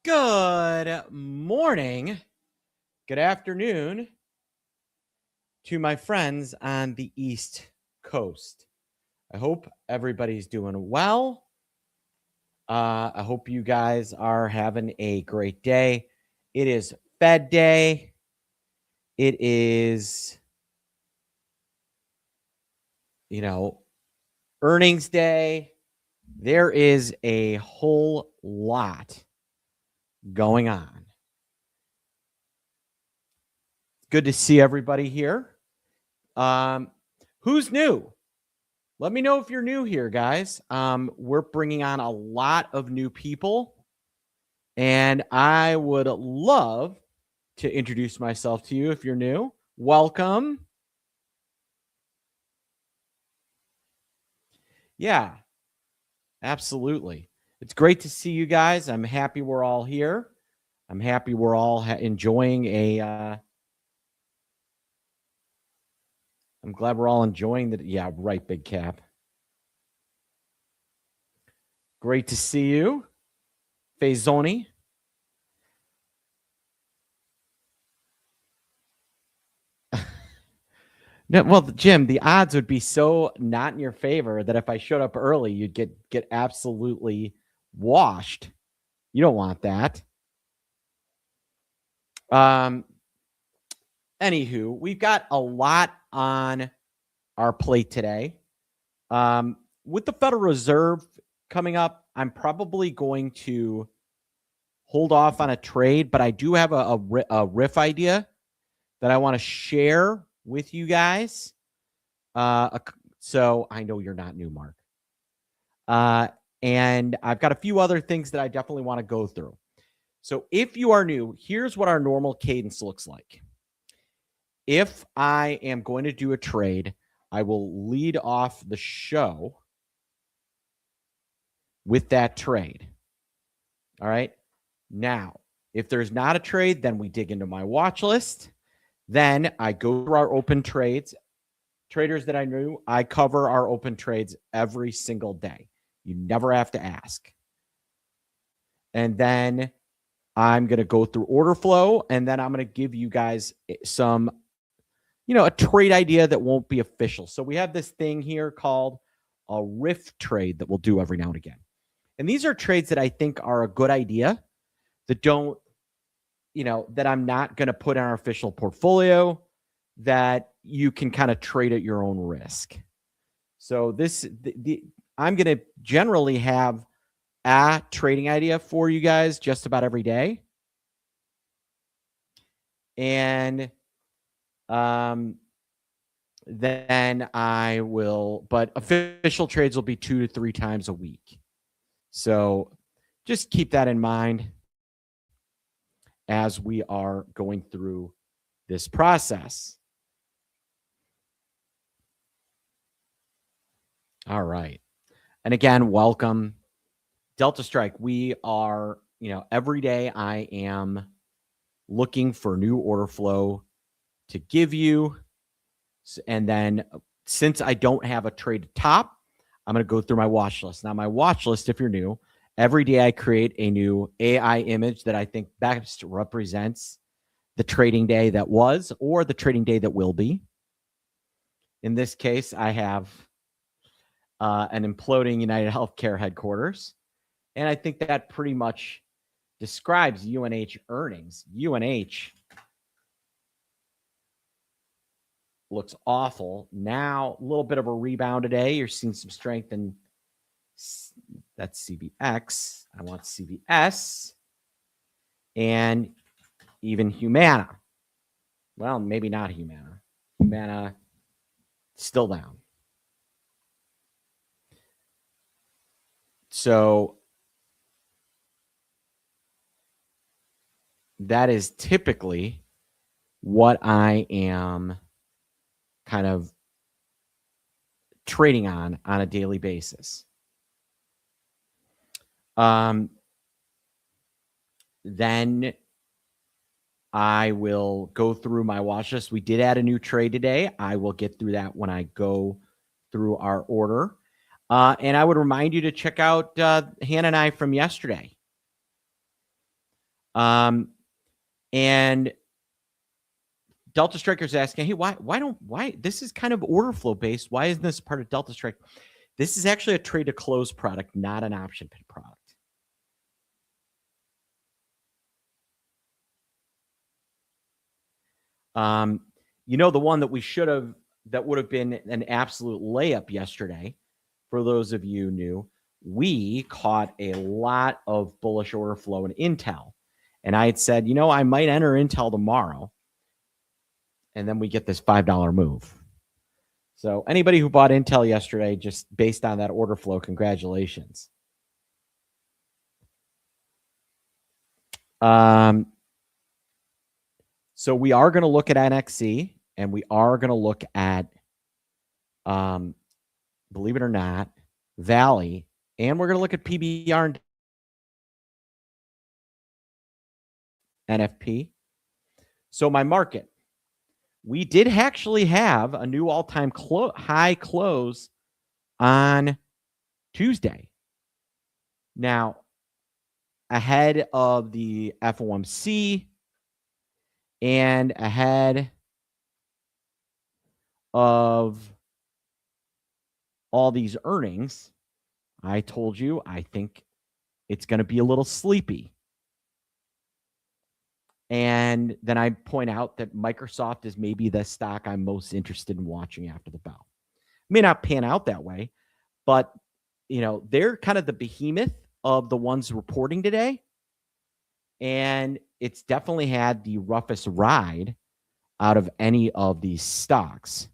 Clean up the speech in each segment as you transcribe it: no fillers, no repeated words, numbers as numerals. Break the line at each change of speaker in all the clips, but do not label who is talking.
Good morning, good afternoon to my friends on the East Coast. I hope everybody's doing well. I hope you guys are having a great day. It is Fed Day. It is, earnings day. There is a whole lot going on. Good to see everybody here. Who's new? Let me know if you're new here, guys. We're bringing on a lot of new people, and I would love to introduce myself to you if you're new. Welcome. Yeah, absolutely. It's great to see you guys. I'm happy we're all here. I'm happy we're all enjoying I'm glad we're all enjoying the. Yeah, right, Big Cap. Great to see you, Faisoni. No, well, Jim, the odds would be so not in your favor that if I showed up early, you'd get absolutely washed. You don't want that. Anywho, we've got a lot on our plate today. With the Federal Reserve coming up, I'm probably going to hold off on a trade, but I do have a riff idea that I want to share with you guys. So I know you're not new, Mark. And I've got a few other things that I definitely want to go through. So if you are new, here's what our normal cadence looks like. If I am going to do a trade, I will lead off the show with that trade. All right. Now, if there's not a trade, then we dig into my watch list. Then I go through our open trades. Traders that I knew, I cover our open trades every single day. You never have to ask. And then I'm going to go through order flow, and then I'm going to give you guys some, a trade idea that won't be official. So we have this thing here called a riff trade that we'll do every now and again. And these are trades that I think are a good idea that don't, that I'm not going to put in our official portfolio, that you can kind of trade at your own risk. So I'm going to generally have a trading idea for you guys just about every day. And then I will, but official trades will be 2 to 3 times a week. So just keep that in mind as we are going through this process. All right. And again, welcome. Delta Strike, we are, every day I am looking for new order flow to give you. And then since I don't have a trade top, I'm going to go through my watch list. Now, my watch list, if you're new, every day I create a new AI image that I think best represents the trading day that was or the trading day that will be. In this case, I have an imploding United Healthcare headquarters. And I think that pretty much describes UNH earnings. UNH looks awful. Now, a little bit of a rebound today. You're seeing some strength in that's CBX. I want CBS and even Humana. Well, maybe not Humana. Humana still down. So that is typically what I am kind of trading on a daily basis. Then I will go through my watch list. We did add a new trade today. I will get through that when I go through our order. And I would remind you to check out Hannah and I from yesterday. And Delta Striker's asking, hey, why this is kind of order flow based. Why isn't this part of Delta Strike? This is actually a trade to close product, not an option pit product. The one that that would have been an absolute layup yesterday, for those of you new, we caught a lot of bullish order flow in Intel. And I had said, I might enter Intel tomorrow. And then we get this $5 move. So anybody who bought Intel yesterday, just based on that order flow, congratulations. So we are going to look at NXC, and we are going to look at, believe it or not, Valley, and we're going to look at PBR and NFP. So my market, we did actually have a new all-time high close on Tuesday. Now, ahead of the FOMC and ahead of all these earnings, I told you I think it's going to be a little sleepy. And then I point out that Microsoft is maybe the stock I'm most interested in watching after the bell. May not pan out that way, but they're kind of the behemoth of the ones reporting today. And it's definitely had the roughest ride out of any of these stocks.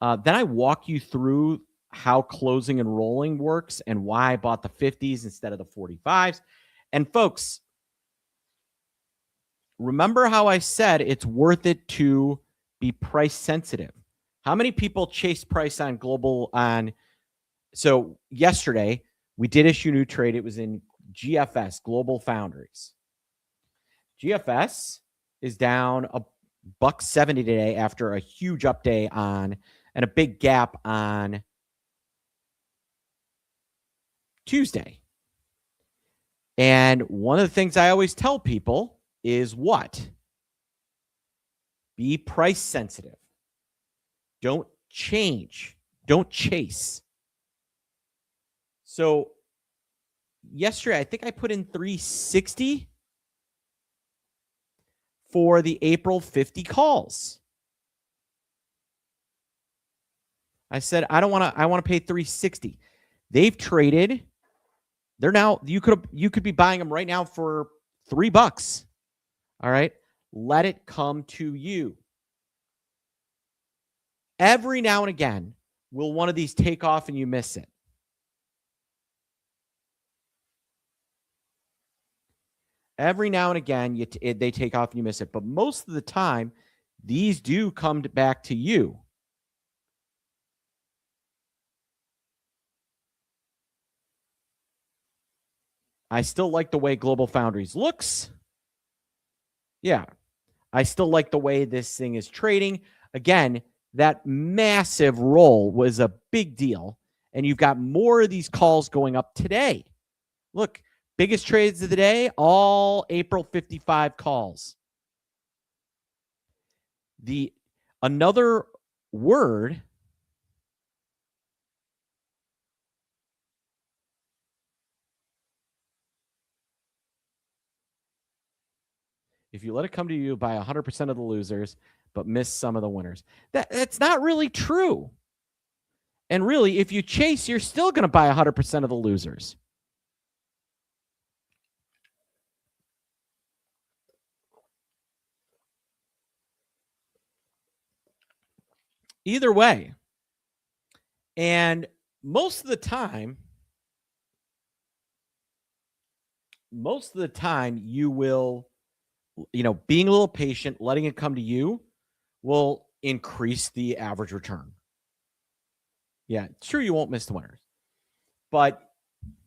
Then I walk you through how closing and rolling works and why I bought the 50s instead of the 45s. And folks, remember how I said it's worth it to be price sensitive. How many people chase price on global on? So yesterday we did issue a new trade. It was in GFS, Global Foundries. GFS is down $1.70 today after a huge up day on and a big gap on Tuesday. And one of the things I always tell people is what? Be price sensitive. Don't change. Don't chase. So yesterday, I think I put in 360 for the April 50 calls. I said, I want to pay 360. They've traded. They're now, you could be buying them right now for $3. All right. Let it come to you. Every now and again, will one of these take off and you miss it? Every now and again, they take off and you miss it. But most of the time, these do come back to you. I still like the way Global Foundries looks. Yeah. I still like the way this thing is trading. Again, that massive roll was a big deal. And you've got more of these calls going up today. Look, biggest trades of the day, all April 55 calls. Another word if you let it come to you, buy 100% of the losers, but miss some of the winners. That's not really true. And really, if you chase, you're still going to buy 100% of the losers. Either way. And most of the time, you will, being a little patient, letting it come to you will increase the average return. Yeah, sure, you won't miss the winners. But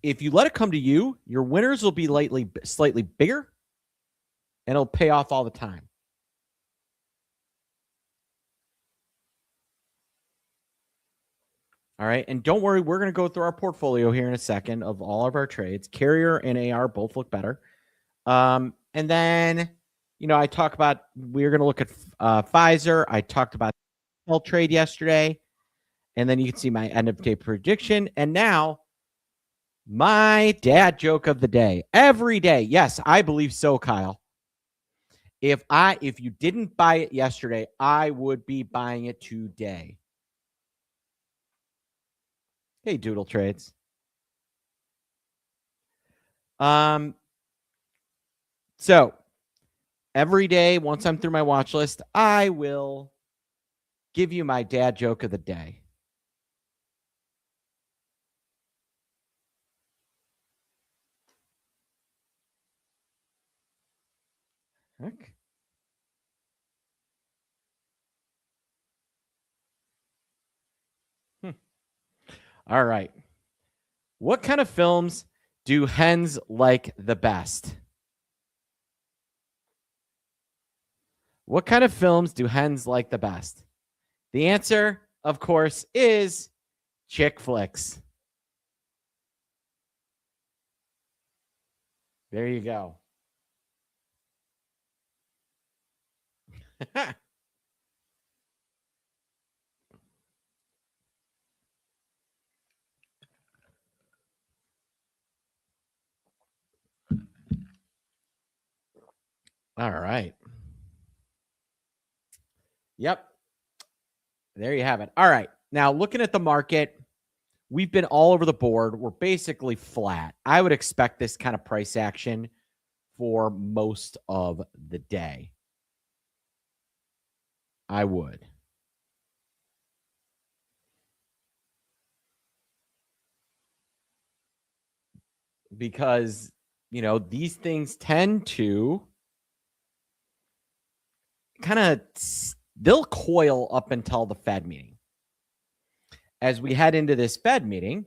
if you let it come to you, your winners will be slightly bigger, and it'll pay off all the time. All right. And don't worry, we're going to go through our portfolio here in a second of all of our trades. Carrier and AR both look better. And then, I talk about, we're going to look at Pfizer. I talked about the trade yesterday. And then you can see my end of day prediction. And now my dad joke of the day. Every day. Yes, I believe so, Kyle. If you didn't buy it yesterday, I would be buying it today. Hey, Doodle Trades. So every day, once I'm through my watch list, I will give you my dad joke of the day. Okay. All right. What kind of films do hens like the best? What kind of films do hens like the best? The answer, of course, is chick flicks. There you go. All right. Yep. There you have it. All right. Now, looking at the market, we've been all over the board. We're basically flat. I would expect this kind of price action for most of the day. I would. Because, these things tend to kind of, they'll coil up until the Fed meeting. As we head into this Fed meeting,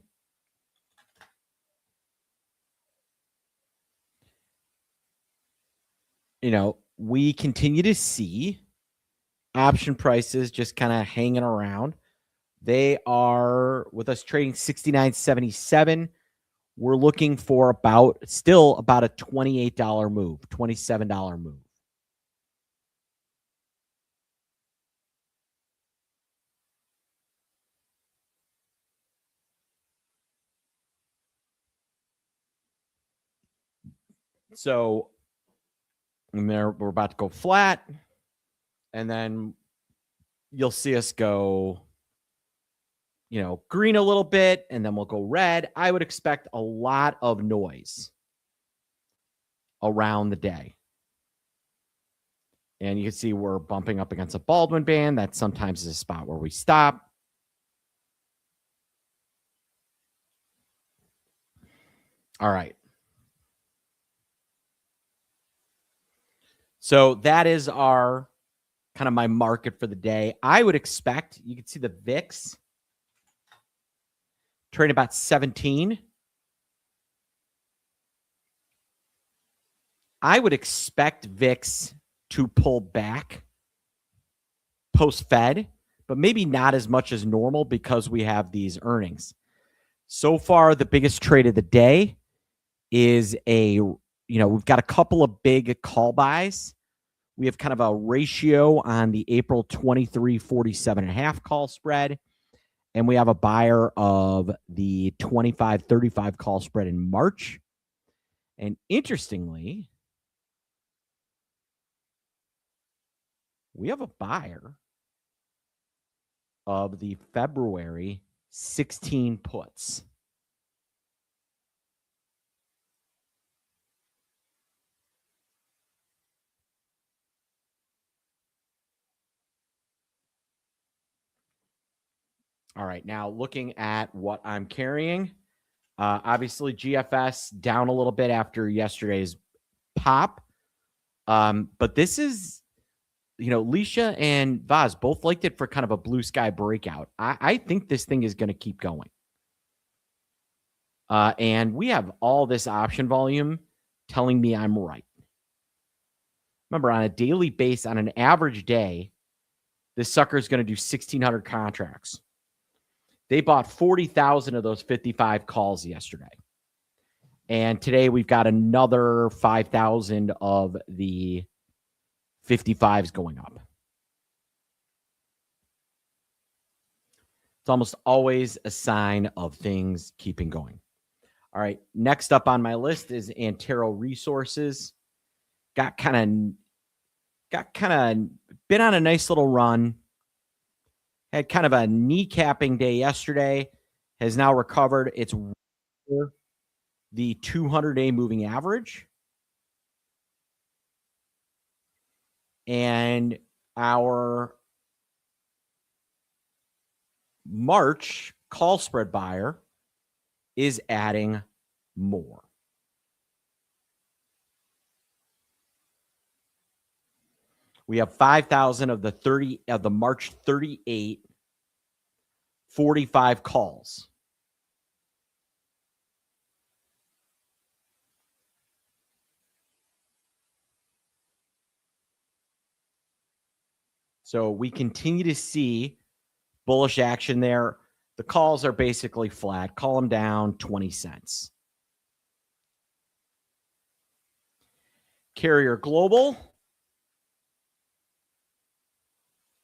we continue to see option prices just kind of hanging around. They are with us trading 69.77. We're looking for still about a $28 move, $27 move. So we're about to go flat, and then you'll see us go, green a little bit, and then we'll go red. I would expect a lot of noise around the day. And you can see we're bumping up against a Baldwin band. That sometimes is a spot where we stop. All right. So that is our kind of my market for the day. I would expect, you can see the VIX trading about 17. I would expect VIX to pull back post-Fed, but maybe not as much as normal because we have these earnings. So far, the biggest trade of the day is we've got a couple of big call buys. We have kind of a ratio on the April 23 47.5 call spread. And we have a buyer of the 25-35 call spread in March. And interestingly, we have a buyer of the February 16 puts. All right, now looking at what I'm carrying, obviously GFS down a little bit after yesterday's pop. But this is, Leisha and Vaz both liked it for kind of a blue sky breakout. I think this thing is going to keep going. And we have all this option volume telling me I'm right. Remember, on a daily base, on an average day, this sucker is going to do 1,600 contracts. They bought 40,000 of those 55 calls yesterday. And today we've got another 5,000 of the 55s going up. It's almost always a sign of things keeping going. All right. Next up on my list is Antero Resources. Got kind of been on a nice little run. Had kind of a kneecapping day yesterday. Has now recovered. It's the 200-day moving average. And our March call spread buyer is adding more. We have 5,000 of the March 38 45 calls. So we continue to see bullish action there. The calls are basically flat. Call them down 20 cents. Carrier Global,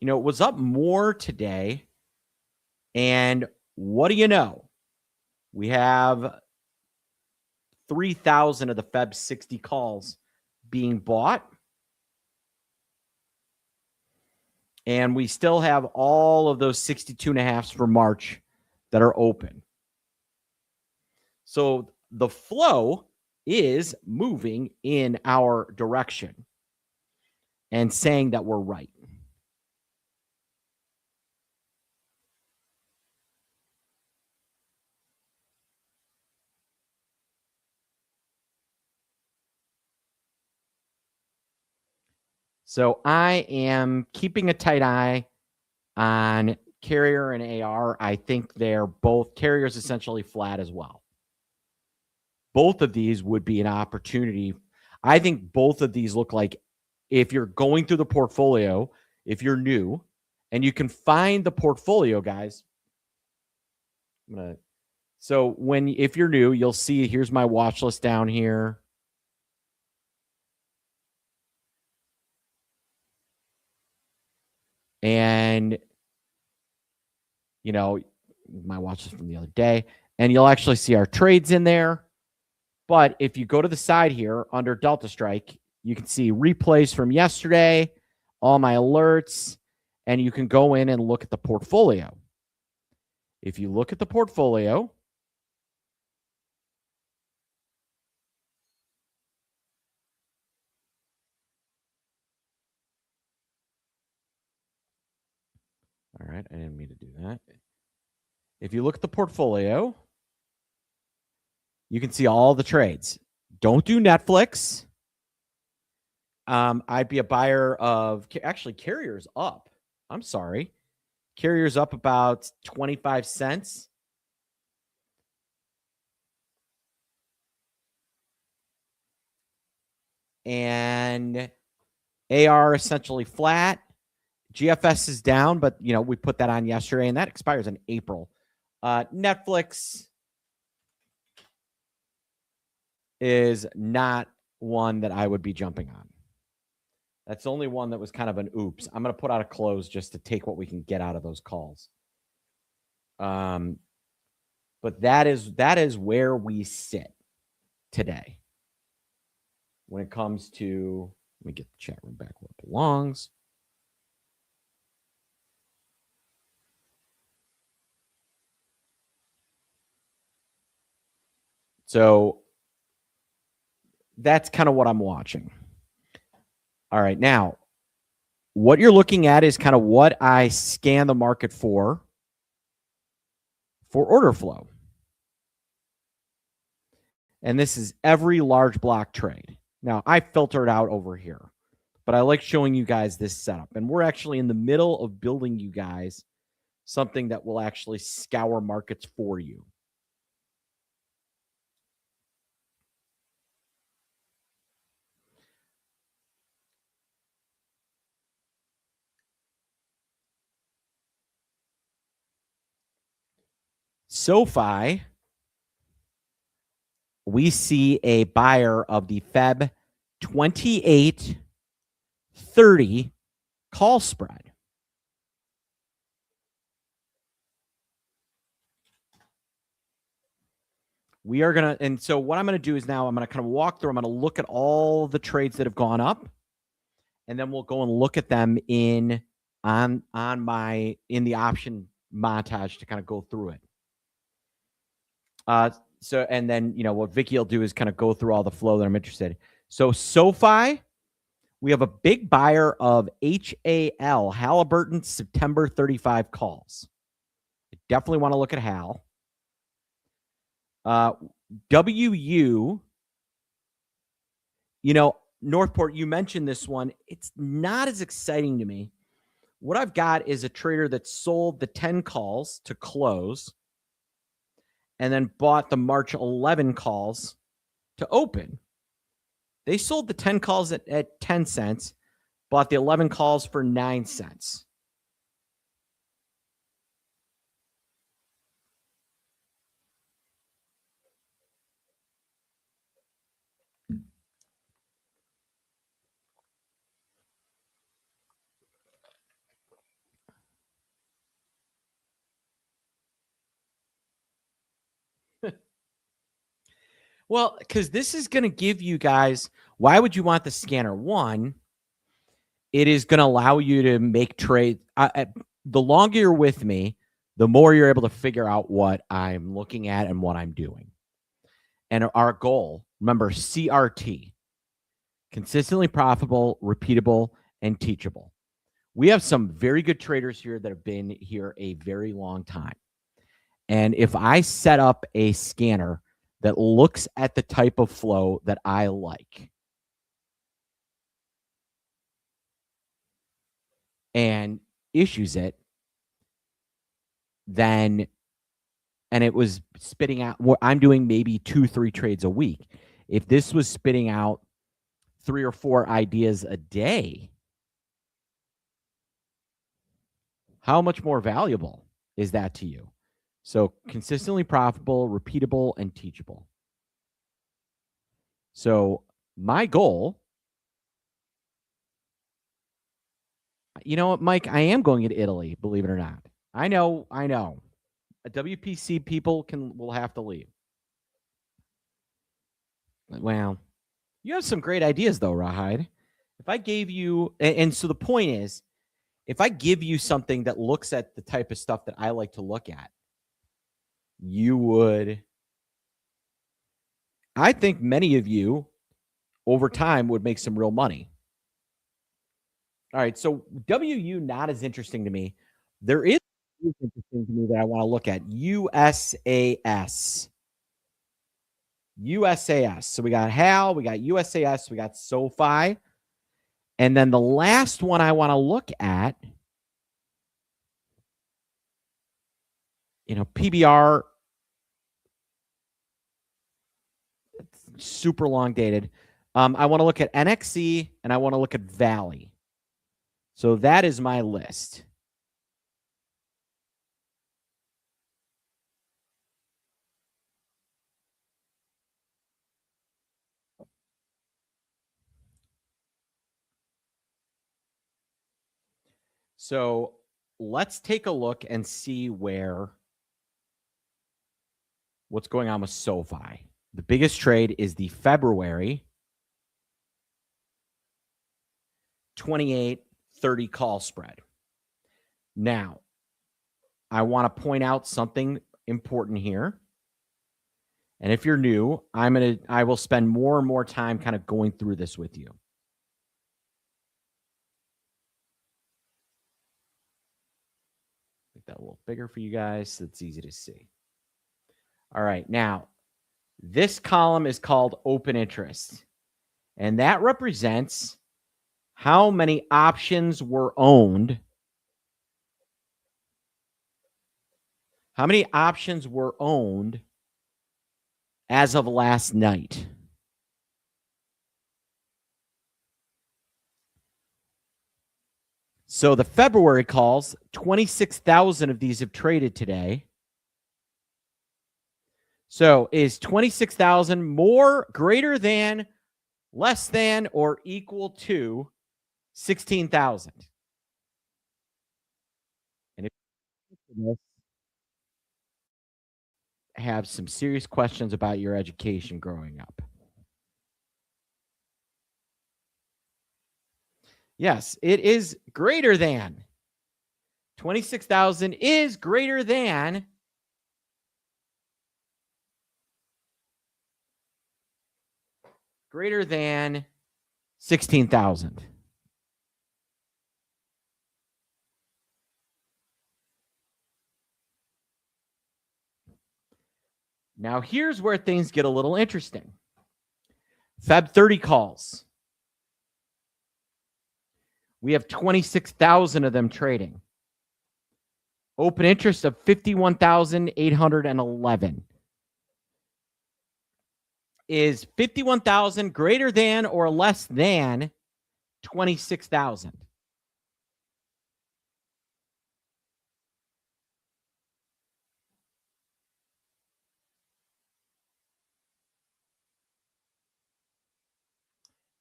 it was up more today. And what do you know? We have 3,000 of the Feb 60 calls being bought. And we still have all of those 62.5s for March that are open. So the flow is moving in our direction and saying that we're right. So I am keeping a tight eye on Carrier and AR. I think they're both, Carrier's essentially flat as well. Both of these would be an opportunity. I think both of these look like, if you're going through the portfolio, if you're new and you can find the portfolio, guys. So if you're new, you'll see, here's my watch list down here. And, my watch list from the other day, and you'll actually see our trades in there. But if you go to the side here under Delta Strike, you can see replays from yesterday, all my alerts, and you can go in and look at the portfolio. If you look at the portfolio, all right, I didn't mean to do that. If you look at the portfolio, you can see all the trades. Don't do Netflix. I'd be a buyer of, actually, Carrier's up. I'm sorry. Carrier's up about 25 cents. And AR essentially flat. GFS is down, but we put that on yesterday, and that expires in April. Netflix is not one that I would be jumping on. That's the only one that was kind of an oops. I'm going to put out a close just to take what we can get out of those calls. But that is where we sit today when it comes to, let me get the chat room back where it belongs. So that's kind of what I'm watching. All right. Now, what you're looking at is kind of what I scan the market for order flow. And this is every large block trade. Now, I filtered out over here, but I like showing you guys this setup. And we're actually in the middle of building you guys something that will actually scour markets for you. SoFi, we see a buyer of the Feb 28-30 call spread. We are going to, and so what I'm going to do is now I'm going to kind of walk through, I'm going to look at all the trades that have gone up, and then we'll go and look at them in the option montage to kind of go through it. So, and then, what Vicky will do is kind of go through all the flow that I'm interested in. So SoFi, we have a big buyer of HAL, Halliburton, September 35 calls. I definitely want to look at Hal. WU, Northport, you mentioned this one. It's not as exciting to me. What I've got is a trader that sold the 10 calls to close and then bought the March 11 calls to open. They sold the 10 calls at 10 cents, bought the 11 calls for 9 cents. Well, because this is going to give you guys, why would you want the scanner? One, it is going to allow you to make trades. The longer you're with me, the more you're able to figure out what I'm looking at and what I'm doing. And our goal, remember, CRT, consistently profitable, repeatable, and teachable. We have some very good traders here that have been here a very long time. And if I set up a scanner that looks at the type of flow that I like and issues it, then, and it was spitting out, I'm doing maybe 2-3 trades a week. If this was spitting out 3 or 4 ideas a day, how much more valuable is that to you? So consistently profitable, repeatable, and teachable. So my goal, you know what, Mike, I am going to Italy, believe it or not. I know. A WPC people will have to leave. Well, you have some great ideas though, Rawhide. If I gave you, and so the point is, if I give you something that looks at the type of stuff that I like to look at, you would, I think many of you over time would make some real money. All right, so WU not as interesting to me. There is interesting to me that I want to look at. USAS. USAS. So we got HAL, we got USAS, we got SoFi. And then the last one I want to look at, PBR, super long dated. I want to look at NXC and I want to look at Valley. So that is my list. So let's take a look and see what's going on with SoFi. The biggest trade is the February 28-30 call spread. Now, I want to point out something important here. And if you're new, I will spend more and more time kind of going through this with you. Make that a little bigger for you guys so it's easy to see. All right, now this column is called open interest, and that represents how many options were owned. How many options were owned as of last night? So the February calls, 26,000 of these have traded today. So is 26,000 more, greater than, less than, or equal to 16,000? And if you have some serious questions about your education growing up. Yes, it is greater than. 26,000 is greater than 16,000. Now, here's where things get a little interesting. Feb 30 calls. We have 26,000 of them trading. Open interest of 51,811. Is 51,000 greater than or less than 26,000?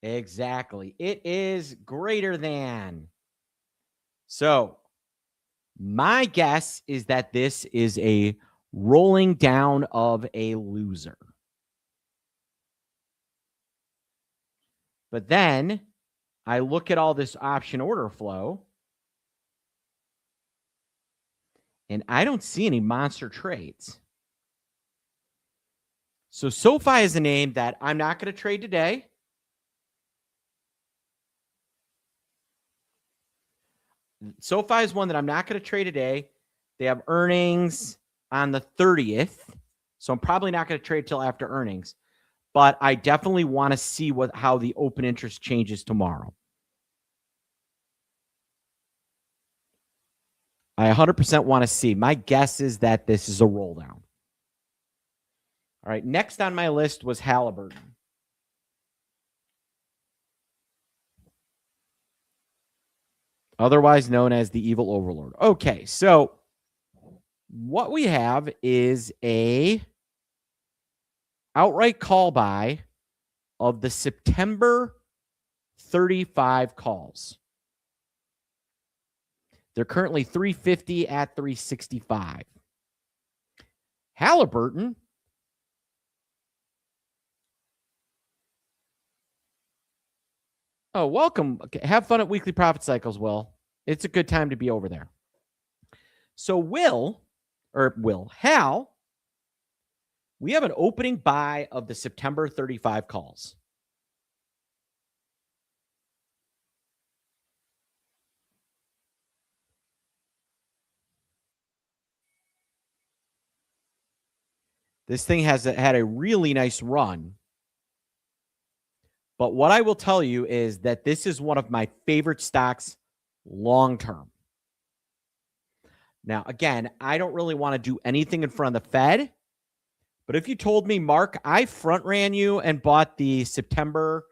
Exactly. It is greater than. So, my guess is that this is a rolling down of a loser. But then I look at all this option order flow, and I don't see any monster trades. So SoFi is a name that I'm not going to trade today. SoFi is one that I'm not going to trade today. They have earnings on the 30th, so I'm probably not going to trade till after earnings. But I definitely want to see how the open interest changes tomorrow. I 100% want to see. My guess is that this is a roll down. All right, next on my list was Halliburton. Otherwise known as the evil overlord. Okay, so what we have is a outright call buy of the September 35 calls. They're currently 350 at 365. Halliburton Oh, welcome. Have fun at Weekly Profit Cycles, Will. It's a good time to be over there. So Hal, we have an opening buy of the September 35 calls. This thing has had a really nice run. But what I will tell you is that this is one of my favorite stocks long term. Now, again, I don't really want to do anything in front of the Fed. But if you told me, Mark, I front ran you and bought the September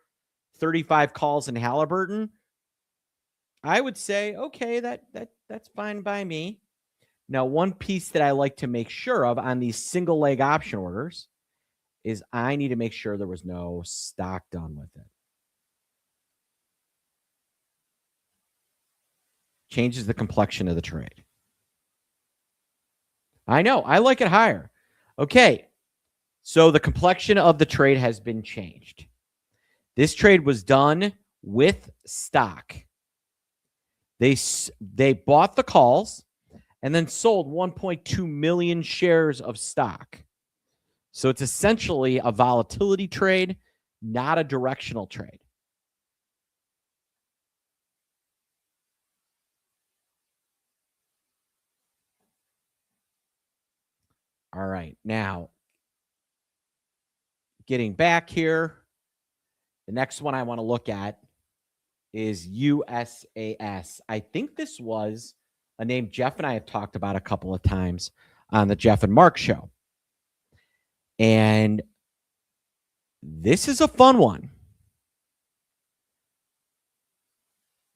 35 calls in Halliburton, I would say, okay, that's fine by me. Now, one piece that I like to make sure of on these single leg option orders is I need to make sure there was no stock done with it. Changes the complexion of the trade. I know. I like it higher. Okay. So the complexion of the trade has been changed. This trade was done with stock. They bought the calls and then sold 1.2 million shares of stock. So it's essentially a volatility trade, not a directional trade. All right. Now, getting back here, the next one I want to look at is USAS. I think this was a name Jeff and I have talked about a couple of times on the Jeff and Mark show. And this is a fun one.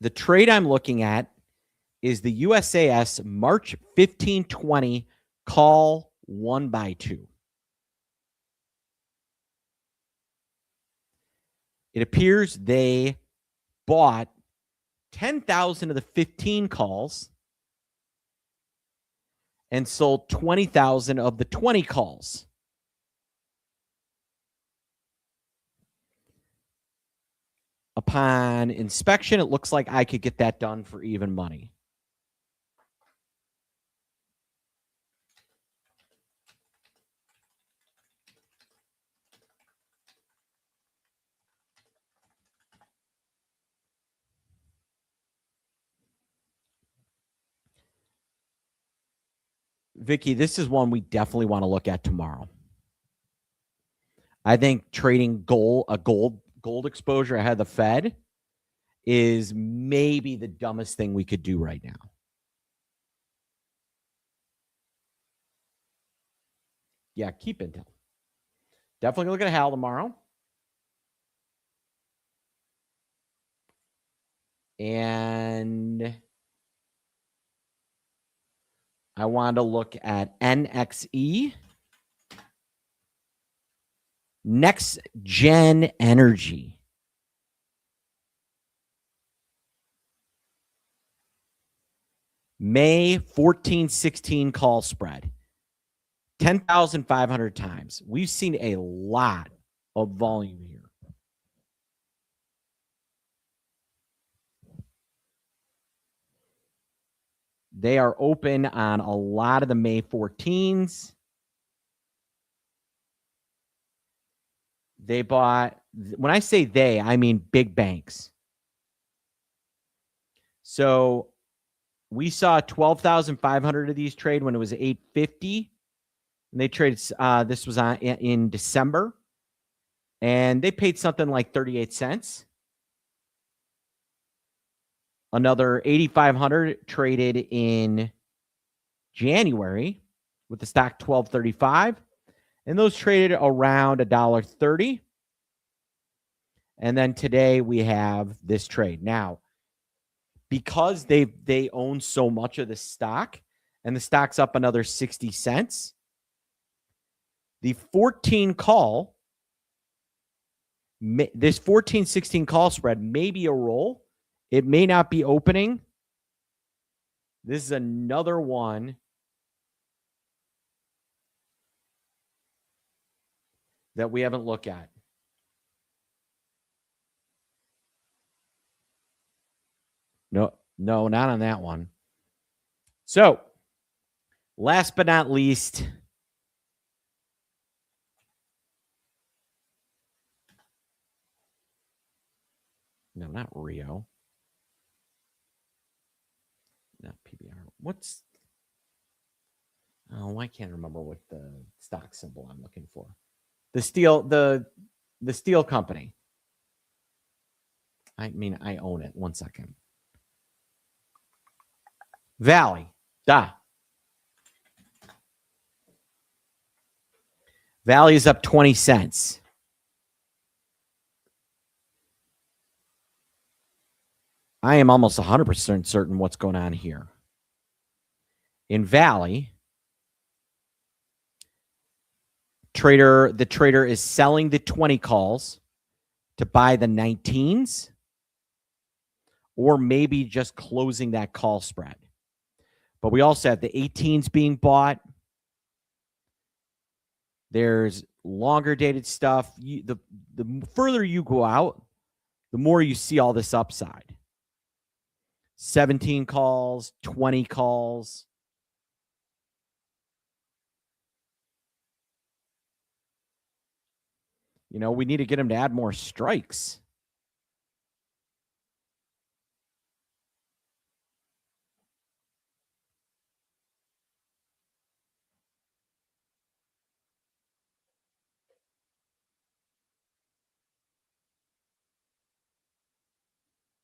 The trade I'm looking at is the USAS March 1520 call 1x2. It appears they bought 10,000 of the 15 calls and sold 20,000 of the 20 calls. Upon inspection, it looks like I could get that done for even money. Vicky, this is one we definitely want to look at tomorrow. I think trading gold exposure ahead of the Fed is maybe the dumbest thing we could do right now. Yeah, keep Intel. Definitely look at Hal tomorrow. And I wanted to look at NXE. Next Gen Energy. May 14-16 call spread. 10,500 times. We've seen a lot of volume here. They are open on a lot of the May 14s. They bought, when I say they, I mean big banks. So we saw 12,500 of these trade when it was 850. And they traded, this was in December. And they paid something like 38 cents. Another 8,500 traded in January with the stock 12.35. And those traded around $1.30. And then today we have this trade. Now, because they own so much of the stock, and the stock's up another 60 cents, the 14 call, this 14-16 call spread may be a roll. It may not be opening. This is another one that we haven't looked at. No, not on that one. So, last but not least, no, not Rio. Not PBR. I can't remember what the stock symbol I'm looking for. The steel company. I mean, I own it. 1 second. Valley. Valley is up 20 cents. I am almost 100% certain what's going on here. In Valley, the trader is selling the 20 calls to buy the 19s, or maybe just closing that call spread. But we also have the 18s being bought. There's longer dated stuff. The further you go out, the more you see all this upside. 17 calls, 20 calls. You know, we need to get him to add more strikes.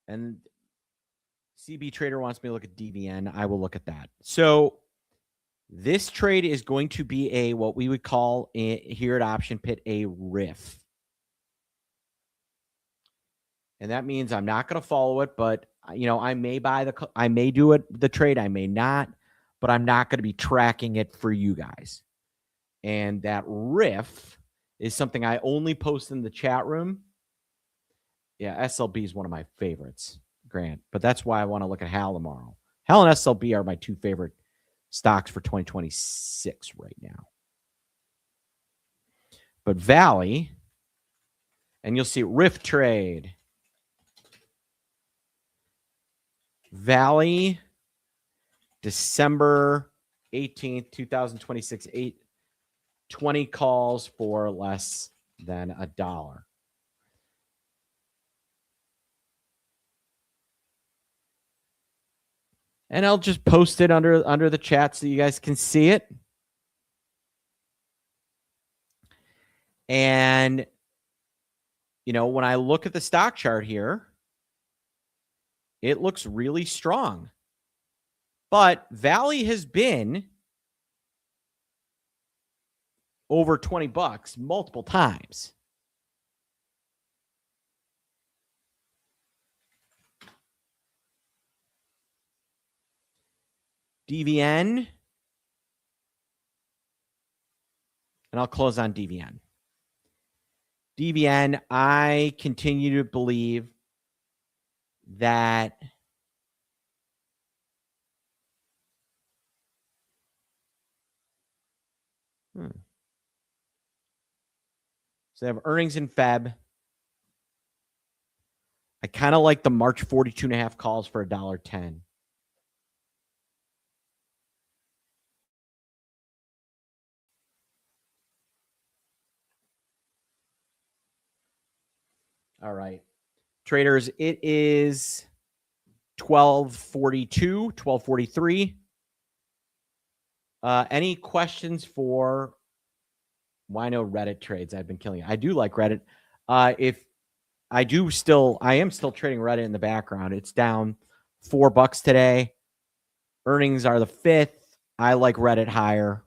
And CB Trader wants me to look at DVN. I will look at that. So this trade is going to be what we would call here at Option Pit a riff. And that means I'm not going to follow it, but I may do the trade, I may not, but I'm not going to be tracking it for you guys. And that riff is something I only post in the chat room. Yeah, SLB is one of my favorites, Grant. But that's why I want to look at HAL tomorrow. HAL and SLB are my two favorite stocks for 2026 right now. But Valley, and you'll see Rift Trade. Valley, December 18th, 2026, 20 calls for less than $1. And I'll just post it under the chat so you guys can see it. And, you know, when I look at the stock chart here, it looks really strong. But Valley has been over $20 multiple times. DVN. And I'll close on DVN. DVN, I continue to believe that so they have earnings in Feb. I kind of like the March 42.5 calls for $1.10. All right. Traders, it is 12:42, 12:43. Any questions for Wino Reddit trades? I've been killing it. I do like Reddit. I am still trading Reddit in the background. It's down $4 today. Earnings are the 5th. I like Reddit higher.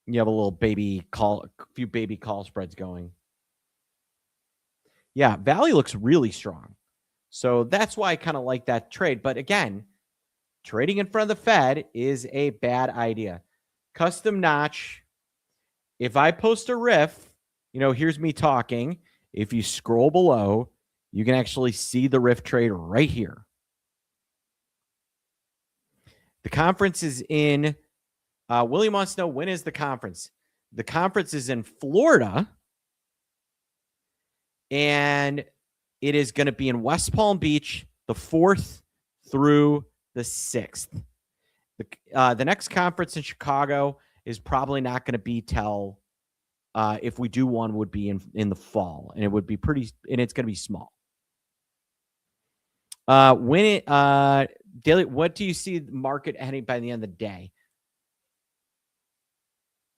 You have a few baby call spreads going. Yeah, Valley looks really strong. So that's why I kind of like that trade. But again, trading in front of the Fed is a bad idea. Custom notch. If I post a riff, you know, here's me talking. If you scroll below, you can actually see the riff trade right here. The conference is in, William wants to know, when is the conference? The conference is in Florida. And it is going to be in West Palm Beach, the 4th through the 6th. The next conference in Chicago is probably not going to be till, if we do one, would be in the fall, and it would be it's going to be small. Daily, what do you see the market heading by the end of the day?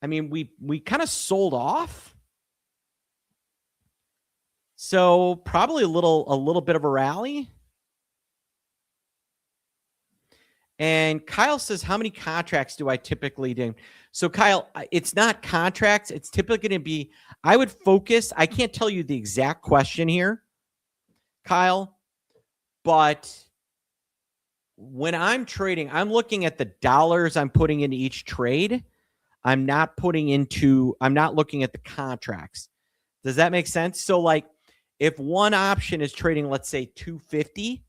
I mean, we kind of sold off. So probably a little bit of a rally. And Kyle says, how many contracts do I typically do? So Kyle, it's not contracts. It's typically going to be, I would focus. I can't tell you the exact question here, Kyle, but when I'm trading, I'm looking at the dollars I'm putting into each trade. I'm not looking at the contracts. Does that make sense? So like, if one option is trading, let's say 250,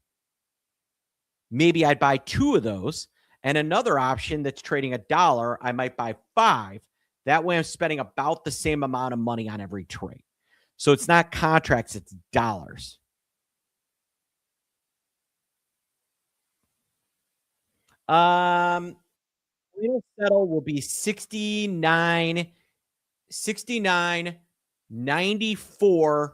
maybe I'd buy 2 of those. And another option that's trading $1, I might buy 5. That way I'm spending about the same amount of money on every trade. So it's not contracts, it's dollars. Final settle will be 69.94.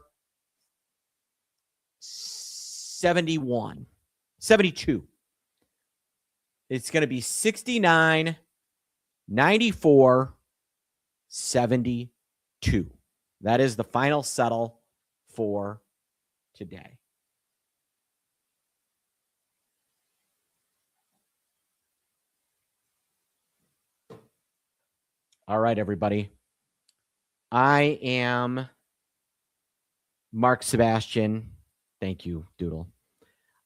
72. It's going to be 69.94. 72. That is the final settle for today. All right, everybody. I am Mark Sebastian. Thank you, Doodle.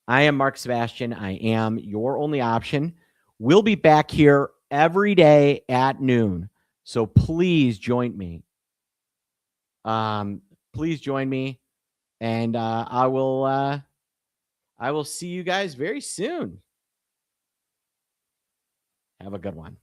I am Mark Sebastian. I am your only option. We'll be back here every day at noon. So please join me. Please join me. And I will see you guys very soon. Have a good one.